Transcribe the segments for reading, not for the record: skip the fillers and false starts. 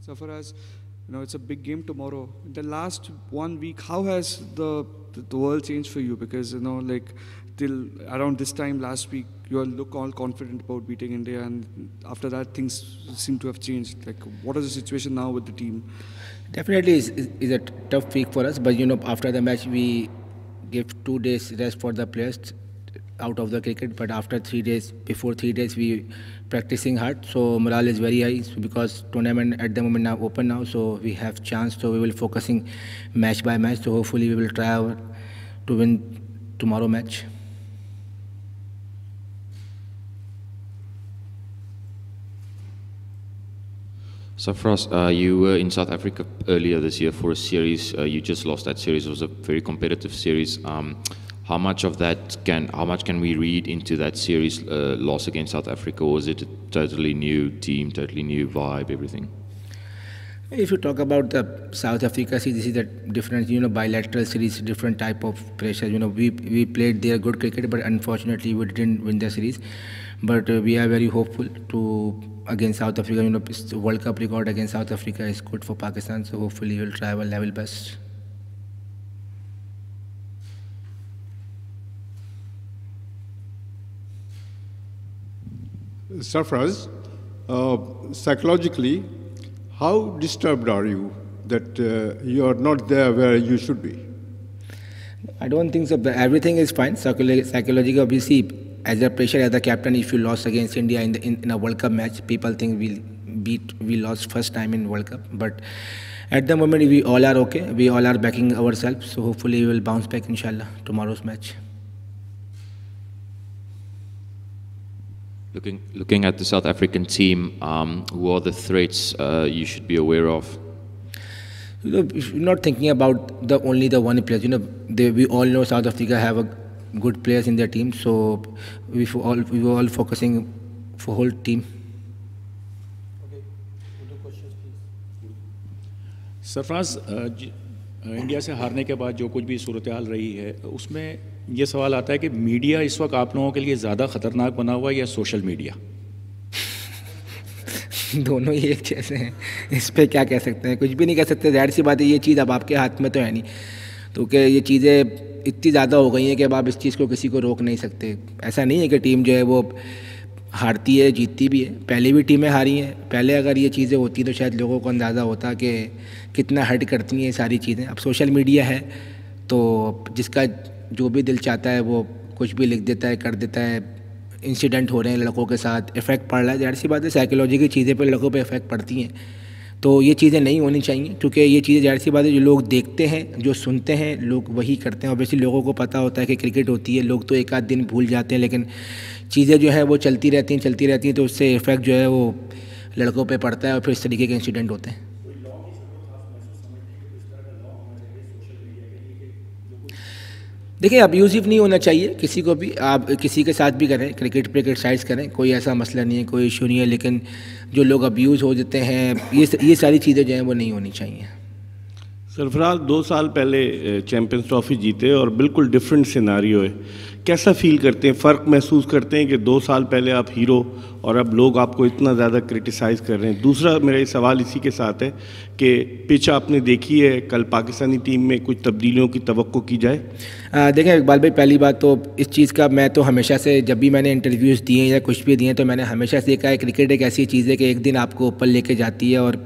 Sarfaraz, it's a big game tomorrow. In the last 1 week, how has the world changed for you? Because like till around this time last week, you all look all confident about beating India, and after that, things seem to have changed. Like, what is the situation now with the team? Definitely is a tough week for us, but after the match we give 2 days rest for the players out of the cricket. But after 3 days, before 3 days, we practicing hard, so morale is very high. So because tournament at the moment now open now, so we have chance. So we will focusing match by match. So hopefully we will try to win tomorrow match. Sarfaraz, you were in South Africa earlier this year for a series. You just lost that series. It was a very competitive series. How much can we read into that series loss against South Africa? Or was it a totally new team, totally new vibe, everything? If you talk about the South Africa series, this is a different, bilateral series, different type of pressure. We played their good cricket, but unfortunately we didn't win the series. But we are very hopeful against South Africa. The World Cup record against South Africa is good for Pakistan, so hopefully we'll try our level best. Sarfaraz, psychologically, how disturbed are you that you are not there where you should be? I don't think so. Everything is fine. Psychologically, obviously, as a pressure as a captain, if you lost against India in a World Cup match, people think we lost first time in World Cup. But at the moment, we all are okay. We all are backing ourselves. So hopefully, we will bounce back, inshallah, tomorrow's match. Looking at the South African team, who are the threats you should be aware of? You're not thinking about only the one player. We all know South Africa have a good players in their team, so we were all focusing for whole team. Okay, two questions, please. Sarfaraz, India से हारने के बाद जो कुछ भी सूरत हाल रही है, उसमें ये सवाल आता है कि मीडिया इस वक्त आप लोगों के लिए ज़्यादा ख़तरनाक बना हुआ है या सोशल मीडिया? दोनों ही एक जैसे हैं, इस पे क्या कह सकते हैं? कुछ भी नहीं कह सकते। ज़ाहिर सी बात है, ये चीज़ अब आपके हाथ में तो है नहीं, तो क्या ये चीज़ें इतनी ज़्यादा हो गई हैं कि अब आप इस चीज़ को किसी को रोक नहीं सकते। ऐसा नहीं है कि टीम जो है वो हारती है, जीतती भी है। पहले भी टीमें हारी हैं। पहले अगर ये चीज़ें होती तो शायद लोगों को अंदाज़ा होता कि कितना हर्ट करती हैं ये सारी चीज़ें। अब सोशल मीडिया है तो जिसका जो भी दिल चाहता है वो कुछ भी लिख देता है, कर देता है। इंसिडेंट हो रहे हैं लड़कों के साथ, इफ़ेक्ट पड़ रहा है। ज़ाहिर सी बात है, साइकोलॉजी की चीज़ें पर लड़कों पे इफ़ेक्ट पड़ती हैं, तो ये चीज़ें नहीं होनी चाहिए। क्योंकि ये चीज़ें ज़ाहिर सी बात है, जो लोग देखते हैं, जो सुनते हैं, लोग वही करते हैं। ऑब्वियसली लोगों को पता होता है कि क्रिकेट होती है, लोग तो एक आध दिन भूल जाते हैं, लेकिन चीज़ें जो है वो चलती रहती हैं, तो उससे इफ़ेक्ट जो है वो लड़कों पे पड़ता है और फिर इस तरीके के इंसिडेंट होते हैं। देखिए, अब्यूज़िव नहीं होना चाहिए किसी को भी। आप किसी के साथ भी करें, क्रिकेट पे क्रिटिसाइज़ करें, कोई ऐसा मसला नहीं है, कोई इशू नहीं है। लेकिन जो लोग अब्यूज़ हो जाते हैं, ये सारी चीज़ें जो हैं वो नहीं होनी चाहिए। सरफराज, 2 साल पहले चैम्पियंस ट्रॉफी जीते और बिल्कुल डिफरेंट सिनारियो है। कैसा फील करते हैं, फ़र्क महसूस करते हैं कि 2 साल पहले आप हीरो और अब लोग आपको इतना ज़्यादा क्रिटिसाइज़ कर रहे हैं? दूसरा मेरा सवाल इसी के साथ है कि पिच आपने देखी है, कल पाकिस्तानी टीम में कुछ तब्दीलियों की तवक्को की जाए? देखें इकबाल भाई, पहली बात तो इस चीज़ का मैं तो हमेशा से, जब भी मैंने इंटरव्यूज़ दिए या कुछ भी दिए, तो मैंने हमेशा से कहा है क्रिकेट एक ऐसी चीज़ है कि एक दिन आपको ऊपर लेके जाती है और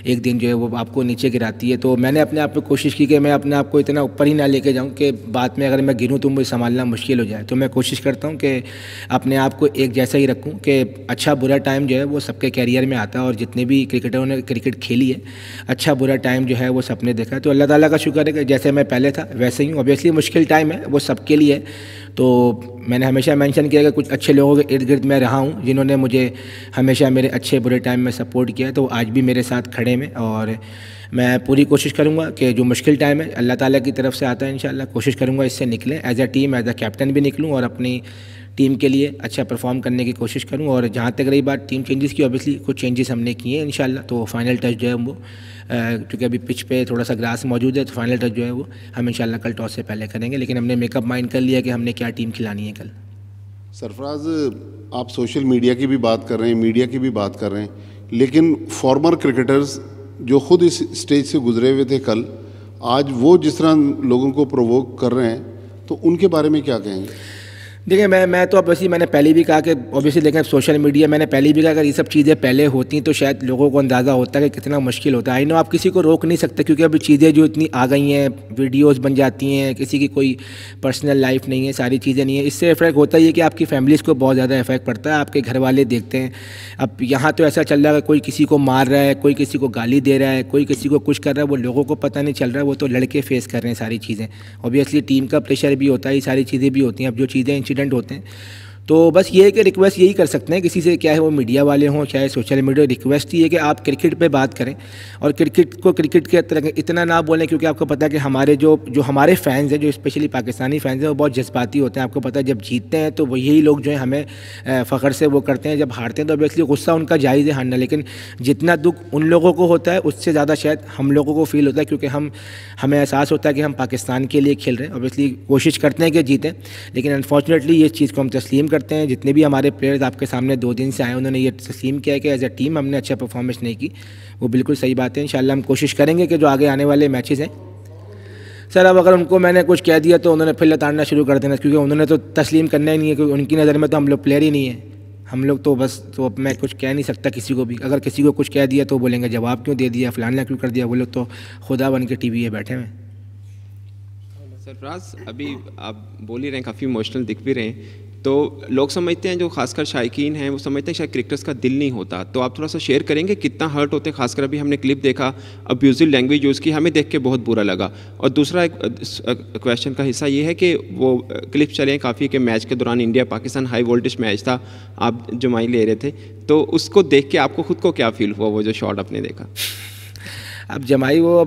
एक दिन जो है वो आपको नीचे गिराती है। तो मैंने अपने आप में कोशिश की कि मैं अपने आप को इतना ऊपर ही ना लेके जाऊँ कि बाद में अगर मैं गिरूँ तो मुझे संभालना मुश्किल हो जाए। तो मैं कोशिश करता हूँ कि अपने आप को एक जैसा ही रखूँ कि अच्छा बुरा टाइम जो है वो सबके कैरियर में आता है, और जितने भी क्रिकेटरों ने क्रिकेट खेली है, अच्छा बुरा टाइम जो है वो सबने देखा है। तो अल्लाह ताला का शुक्र है कि जैसे मैं पहले था वैसे ही। ऑब्वियसली मुश्किल टाइम है, वो सबके लिए है। तो मैंने हमेशा मेंशन किया कि कुछ अच्छे लोगों के इर्द गिर्द मैं रहा हूँ, जिन्होंने मुझे हमेशा मेरे अच्छे बुरे टाइम में सपोर्ट किया है, तो आज भी मेरे साथ खड़े में। और मैं पूरी कोशिश करूँगा कि जो मुश्किल टाइम है अल्लाह ताला की तरफ से आता है, इंशाल्लाह कोशिश करूँगा इससे निकलें, as a team, as a captain भी निकलूँ और अपनी टीम के लिए अच्छा परफॉर्म करने की कोशिश करूँ। और जहाँ तक रही बात टीम चेंजेस की, ऑब्वियसली कुछ चेंजेस हमने किए हैं इंशाल्लाह। तो फाइनल टच जो है वो, क्योंकि अभी पिच पे थोड़ा सा ग्रास मौजूद है, तो फाइनल टच जो है वो हम इंशाल्लाह कल टॉस से पहले करेंगे। लेकिन हमने मेकअप माइंड कर लिया कि हमने क्या टीम खिलानी है कल। सरफराज, आप सोशल मीडिया की भी बात कर रहे हैं, मीडिया की भी बात कर रहे हैं, लेकिन फॉर्मर क्रिकेटर्स जो खुद इस स्टेज से गुजरे हुए थे कल, आज वो जिस तरह लोगों को प्रोवोक कर रहे हैं, तो उनके बारे में क्या कहेंगे? देखिए मैं तो ऑब्वियसली मैंने पहले भी कहा कि ऑब्वियसली देखें सोशल मीडिया, मैंने पहले भी कहा अगर ये सब चीज़ें पहले होती तो शायद लोगों को अंदाज़ा होता कि कितना मुश्किल होता है। आई नो आप किसी को रोक नहीं सकते क्योंकि अभी चीज़ें जो इतनी आ गई हैं, वीडियोस बन जाती हैं, किसी की कोई पर्सनल लाइफ नहीं है, सारी चीज़ें नहीं है। इससे इफेक्ट होता ही है कि आपकी फैमिलीज़ को बहुत ज़्यादा इफेक्ट पड़ता है, आपके घर वाले देखते हैं। अब यहाँ तो ऐसा चल रहा है कोई किसी को मार रहा है, कोई किसी को गाली दे रहा है, कोई किसी को कुछ कर रहा है, वो लोगों को पता नहीं चल रहा है, वो तो लड़के फेस कर रहे हैं सारी चीज़ें। ऑब्वियसली टीम का प्रेशर भी होता है, ये सारी चीज़ें भी होती हैं। अब जो चीज़ें इंसिडेंट होते हैं तो बस ये है कि रिक्वेस्ट यही कर सकते हैं किसी से, क्या है वो मीडिया वाले हों चाहे सोशल मीडिया, रिक्वेस्ट ही है कि आप क्रिकेट पे बात करें और क्रिकेट को क्रिकेट के तरह इतना ना बोलें, क्योंकि आपको पता है कि हमारे जो हमारे फैंस हैं, जो स्पेशली पाकिस्तानी फैंस हैं, वो बहुत जज्बाती होते हैं। आपको पता है जब जीतते हैं तो वही लोग जो है हमें फ़ख्र से वो करते हैं, जब हारते हैं तो ऑब्वियसली गुस्सा उनका जायज़ है हारना, लेकिन जितना दुख उन लोगों को होता है उससे ज़्यादा शायद हम लोगों को फील होता है, क्योंकि हमें एहसास होता है कि हम पाकिस्तान के लिए खेल रहे हैं। ऑब्वियसली कोशिश करते हैं कि जीतें, लेकिन अनफॉर्चुनेटली ये चीज़ को हम तस्लीम करते हैं। जितने भी हमारे प्लेयर्स आपके सामने 2 दिन से आए, उन्होंने ये तस्लीम किया है कि एज ए टीम हमने अच्छा परफॉर्मेंस नहीं की, वो बिल्कुल सही बात है। इंशाल्लाह हम कोशिश करेंगे कि जो आगे आने वाले मैचेस हैं सर, अब अगर उनको मैंने कुछ कह दिया तो उन्होंने फिर लताड़ना शुरू कर देना, क्योंकि उन्होंने तो तस्लीम करना ही नहीं है, क्योंकि उनकी नज़र में तो हम लोग प्लेयर ही नहीं है। हम लोग तो बस, तो अब मैं कुछ कह नहीं सकता किसी को भी। अगर किसी को कुछ कह दिया तो बोलेंगे जवाब क्यों दे दिया, फलाना क्यों कर दिया। वो लोग तो खुदा बन के टीवी में बैठे हुए। सरफराज, अभी आप बोल ही रहे हैं, काफ़ी इमोशनल दिख भी रहे हैं, तो लोग समझते हैं, जो खासकर शायकीन हैं वो समझते हैं शायद क्रिकेटर्स का दिल नहीं होता। तो आप थोड़ा सा शेयर करेंगे कितना हर्ट होते हैं? खासकर अभी हमने क्लिप देखा, अब्यूजिव लैंग्वेज यूज़ की, हमें देख के बहुत बुरा लगा। और दूसरा एक क्वेश्चन का हिस्सा ये है कि वो क्लिप चले हैं काफ़ी कि मैच के दौरान India Pakistan high voltage match था, आप जमाई ले रहे थे, तो उसको देख के आपको खुद को क्या फील हुआ, वो जो शॉट आपने देखा? अब जमाई वो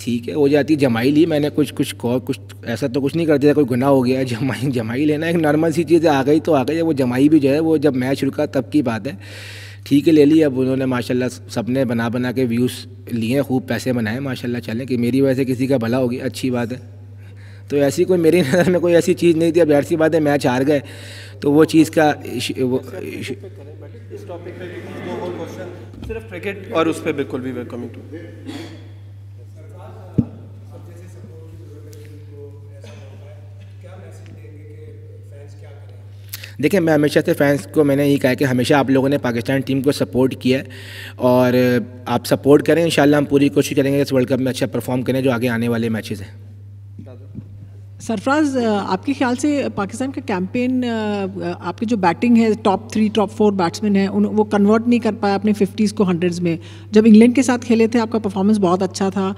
ठीक है हो जाती, जमाई ली मैंने, कुछ ऐसा तो कुछ नहीं कर दिया, कोई गुनाह हो गया। जमाई लेना एक नॉर्मल सी चीज़ है, आ गई तो आ गई है। वो जमाई भी जो है वो जब मैच रुका तब की बात है, ठीक है ले ली। अब उन्होंने माशाल्लाह सबने बना के व्यूज़ लिए, खूब पैसे बनाए माशाल्लाह। चलें कि मेरी वजह से किसी का भला हो गया, अच्छी बात है। तो ऐसी कोई मेरी नज़र में कोई ऐसी चीज़ नहीं थी। अब यार सी बात है मैच हार गए तो वो चीज़ का सिर्फ क्रिकेट और उस पर बिल्कुल भी वे कमिंग टू देखिए, मैं हमेशा से फैंस को मैंने यही कहा कि हमेशा आप लोगों ने पाकिस्तान टीम को सपोर्ट किया है और आप सपोर्ट करें। इंशाल्लाह हम पूरी कोशिश करेंगे इस वर्ल्ड कप में अच्छा परफॉर्म करें जो आगे आने वाले मैचेस हैं। सरफराज, आपके ख्याल से पाकिस्तान का कैंपेन, आपकी जो बैटिंग है, टॉप 3 टॉप 4 बैट्समैन हैं, वो कन्वर्ट नहीं कर पाया अपने 50s को 100s में। जब इंग्लैंड के साथ खेले थे आपका परफॉर्मेंस बहुत अच्छा था,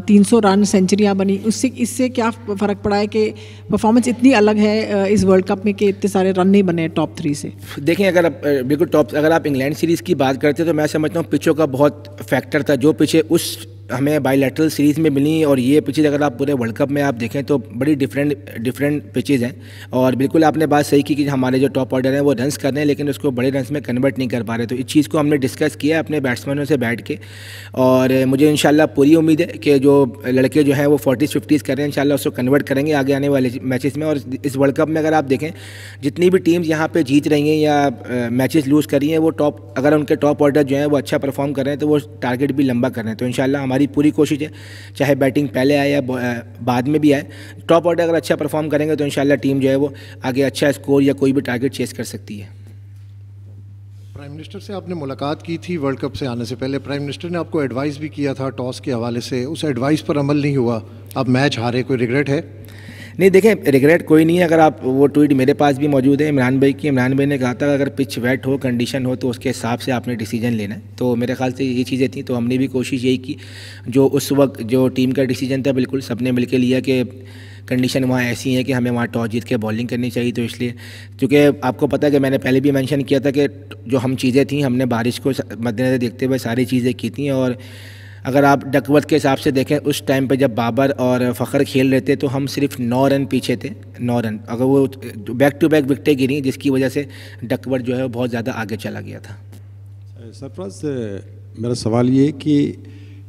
300 रन, सेंचुरियाँ बनी। इससे क्या फ़र्क पड़ा है कि परफॉर्मेंस इतनी अलग है इस वर्ल्ड कप में कि इतने सारे रन नहीं बने टॉप 3 से? देखें, अगर आप बिल्कुल अगर आप इंग्लैंड सीरीज़ की बात करते तो मैं समझता हूँ पिचों का बहुत फैक्टर था। जो पिचें उस हमें बायलैटरल सीरीज़ में मिली और ये पिचेज अगर आप पूरे वर्ल्ड कप में आप देखें तो बड़ी डिफरेंट पिचेज हैं। और बिल्कुल आपने बात सही की कि हमारे जो टॉप ऑर्डर हैं वो रन्स कर रहे हैं लेकिन उसको बड़े रन्स में कन्वर्ट नहीं कर पा रहे। तो इस चीज़ को हमने डिस्कस किया अपने बैट्समैनों से बैठ के, और मुझे इंशाल्लाह पूरी उम्मीद है कि जो लड़के जो हैं वो 40s 50s कर रहे हैं, इंशाल्लाह उसको कन्वर्ट करेंगे आगे आने वाले मैचेस में। और इस वर्ल्ड कप में अगर आप देखें जितनी भी टीम्स यहाँ पर जीत रही हैं या मैचेस लूज़ कर रही हैं, वो अगर उनके टॉप ऑर्डर जो हैं वो अच्छा परफॉर्म कर रहे हैं तो वो टारगेट भी लंबा कर रहे हैं। तो इंशाल्लाह हमारी पूरी कोशिश है, चाहे बैटिंग पहले आए या बाद में भी आए, टॉप ऑर्डर अगर अच्छा परफॉर्म करेंगे तो इंशाल्लाह टीम जो है वो आगे अच्छा स्कोर या कोई भी टारगेट चेस कर सकती है। प्राइम मिनिस्टर से आपने मुलाकात की थी वर्ल्ड कप से आने से पहले, प्राइम मिनिस्टर ने आपको एडवाइस भी किया था टॉस के हवाले से, उस एडवाइस पर अमल नहीं हुआ, अब मैच हारे, कोई रिग्रेट है? नहीं, देखें रिग्रेट कोई नहीं है। अगर आप वो ट्वीट मेरे पास भी मौजूद है इमरान भाई की, इमरान भाई ने कहा था अगर पिच वेट हो, कंडीशन हो तो उसके हिसाब से आपने डिसीजन लेना है। तो मेरे ख्याल से ये चीज़ें थी, तो हमने भी कोशिश यही की, जो उस वक्त जो टीम का डिसीजन था बिल्कुल सबने मिलकर लिया कि कंडीशन वहाँ ऐसी है कि हमें वहाँ टॉस जीत के बॉलिंग करनी चाहिए। तो इसलिए, क्योंकि आपको पता है कि मैंने पहले भी मेंशन किया था कि जो हम चीज़ें थी हमने बारिश को मद्देनज़र देखते हुए सारी चीज़ें की थी। और अगर आप डकवर्थ के हिसाब से देखें उस टाइम पे जब बाबर और फ़खर खेल रहे थे तो हम सिर्फ 9 रन पीछे थे, 9 रन। अगर वो बैक टू बैक विकेटें गिरी जिसकी वजह से डकवर्थ जो है वो बहुत ज़्यादा आगे चला गया था। सरफराज, मेरा सवाल ये है कि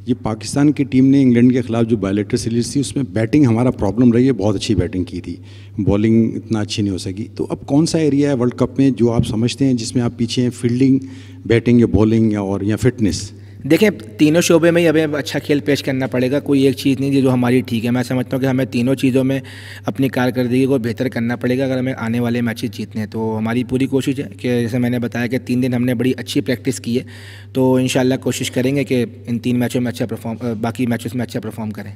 ये पाकिस्तान की टीम ने इंग्लैंड के ख़िलाफ़ जो बायलैटरल सीरीज़ थी उसमें बैटिंग हमारा प्रॉब्लम रही है, बहुत अच्छी बैटिंग की थी, बॉलिंग इतना अच्छी नहीं हो सकी। तो अब कौन सा एरिया है वर्ल्ड कप में जो आप समझते हैं जिसमें आप पीछे हैं, फील्डिंग, बैटिंग या बॉलिंग या फिटनेस? देखें, तीनों शोबे में ही हमें अच्छा खेल पेश करना पड़ेगा, कोई एक चीज़ नहीं जो हमारी ठीक है। मैं समझता हूँ कि हमें तीनों चीज़ों में अपनी कारकर्दगी को बेहतर करना पड़ेगा अगर हमें आने वाले मैचेस जीतने हैं। तो हमारी पूरी कोशिश है कि जैसे मैंने बताया कि 3 दिन हमने बड़ी अच्छी प्रैक्टिस की है, तो इंशाल्लाह कोशिश करेंगे कि इन 3 मैचों में अच्छा बाकी मैचेस में अच्छा परफॉर्म करें।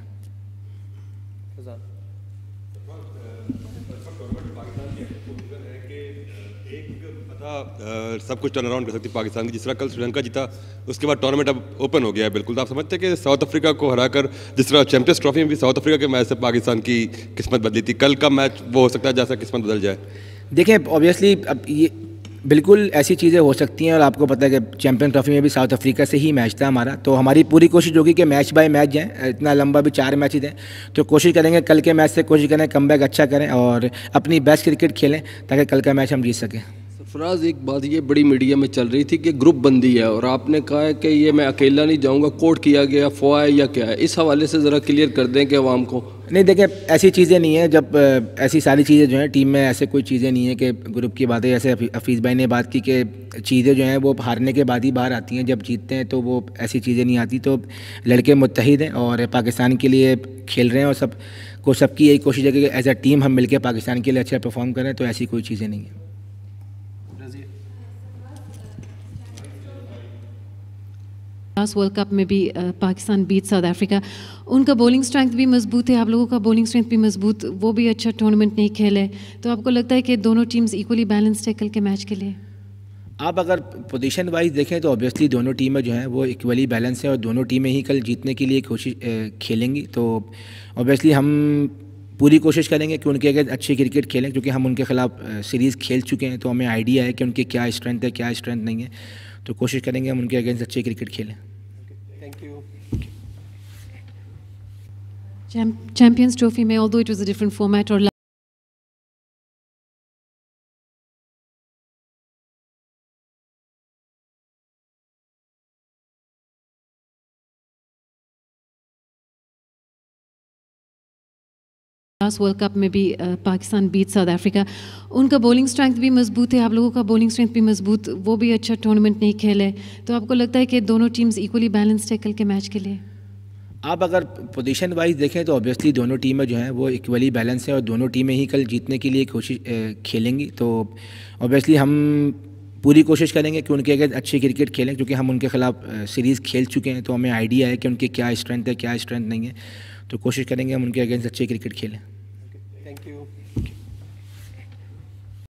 सब कुछ टर्न अराउंड कर सकती पाकिस्तान की, जिस तरह कल श्रीलंका जीता उसके बाद टूर्नामेंट अब ओपन हो गया है बिल्कुल। तो आप समझते हैं कि साउथ अफ्रीका को हराकर, जिस तरह चैंपियंस ट्रॉफी में भी साउथ अफ्रीका के मैच से पाकिस्तान की किस्मत बदली थी, कल का मैच वो हो सकता है जैसा किस्मत बदल जाए? देखिए, ऑब्वियसली अब ये बिल्कुल ऐसी चीज़ें हो सकती हैं, और आपको पता है कि चैंपियन ट्रॉफी में भी साउथ अफ्रीका से ही मैच था हमारा। तो हमारी पूरी कोशिश होगी कि मैच बाय मैच जाएँ, इतना लंबा भी 4 मैचेज हैं, तो कोशिश करेंगे कल के मैच से कोशिश करें कमबैक अच्छा करें और अपनी बेस्ट क्रिकेट खेलें ताकि कल का मैच हम जीत सकें। सरफराज, एक बात ये बड़ी मीडिया में चल रही थी कि ग्रुप बंदी है और आपने कहा है कि ये मैं अकेला नहीं जाऊंगा, कोर्ट किया गया, फॉ है या क्या है? इस हवाले से ज़रा क्लियर कर दें कि आवाम को। नहीं, देखिए ऐसी चीज़ें नहीं है, जब ऐसी सारी चीज़ें जो हैं टीम में, ऐसे कोई चीज़ें नहीं है कि ग्रुप की बातें, जैसे हफीज़ भाई ने बात की कि चीज़ें जो हैं वो हारने के बाद ही बाहर आती हैं, जब जीतते हैं तो वो ऐसी चीज़ें नहीं आती। तो लड़के मुत्तहिद हैं और पाकिस्तान के लिए खेल रहे हैं, और सबकी यही कोशिश है कि एज अ टीम हम मिलकर पाकिस्तान के लिए अच्छा परफॉर्म करें, तो ऐसी कोई चीज़ें नहीं हैं। लास्ट वर्ल्ड कप में भी पाकिस्तान बीट साउथ अफ्रीका, उनका बॉलिंग स्ट्रेंथ भी मजबूत है, आप लोगों का बॉलिंग स्ट्रेंथ भी मजबूत, वो भी अच्छा टूर्नामेंट नहीं खेले, तो आपको लगता है कि दोनों टीम्स इक्वली बैलेंस्ड है कल के मैच के लिए? आप अगर पोजीशन वाइज देखें तो ऑब्वियसली दोनों टीमें जो हैं वो इक्वली बैलेंस है और दोनों टीमें ही कल जीतने के लिए खेलेंगी। तो ऑब्वियसली हम पूरी कोशिश करेंगे कि उनके अगेंस्ट अच्छी क्रिकेट खेलें, क्योंकि हम उनके खिलाफ सीरीज़ खेल चुके हैं, तो हमें आइडिया है कि उनकी क्या स्ट्रेंथ है क्या स्ट्रेंथ नहीं है। तो कोशिश करेंगे हम उनके अगेंस्ट अच्छी क्रिकेट खेलें। Thank you. चैंपियंस ट्रॉफी में although it was a different format और लास्ट वर्ल्ड कप में भी पाकिस्तान बीट साउथ अफ्रीका, उनका बॉलिंग स्ट्रेंथ भी मजबूत है, आप लोगों का बॉलिंग स्ट्रेंथ भी मजबूत, वो भी अच्छा टूर्नामेंट नहीं खेले, तो आपको लगता है कि दोनों टीम्स इक्वली बैलेंस्ड है कल के मैच के लिए? आप अगर पोजीशन वाइज देखें तो ऑब्वियसली दोनों टीमें जो हैं वो इक्वली बैलेंस है और दोनों टीमें ही कल जीतने के लिए खेलेंगी। तो ऑब्वियसली हम पूरी कोशिश करेंगे कि उनके अगेंस्ट अच्छी क्रिकेट खेलें, क्योंकि हम उनके खिलाफ सीरीज़ खेल चुके हैं, तो हमें आइडिया है कि उनकी क्या स्ट्रेंथ है क्या स्ट्रेंथ नहीं है। तो कोशिश करेंगे हम उनके अगेंस्ट अच्छी क्रिकेट खेलें।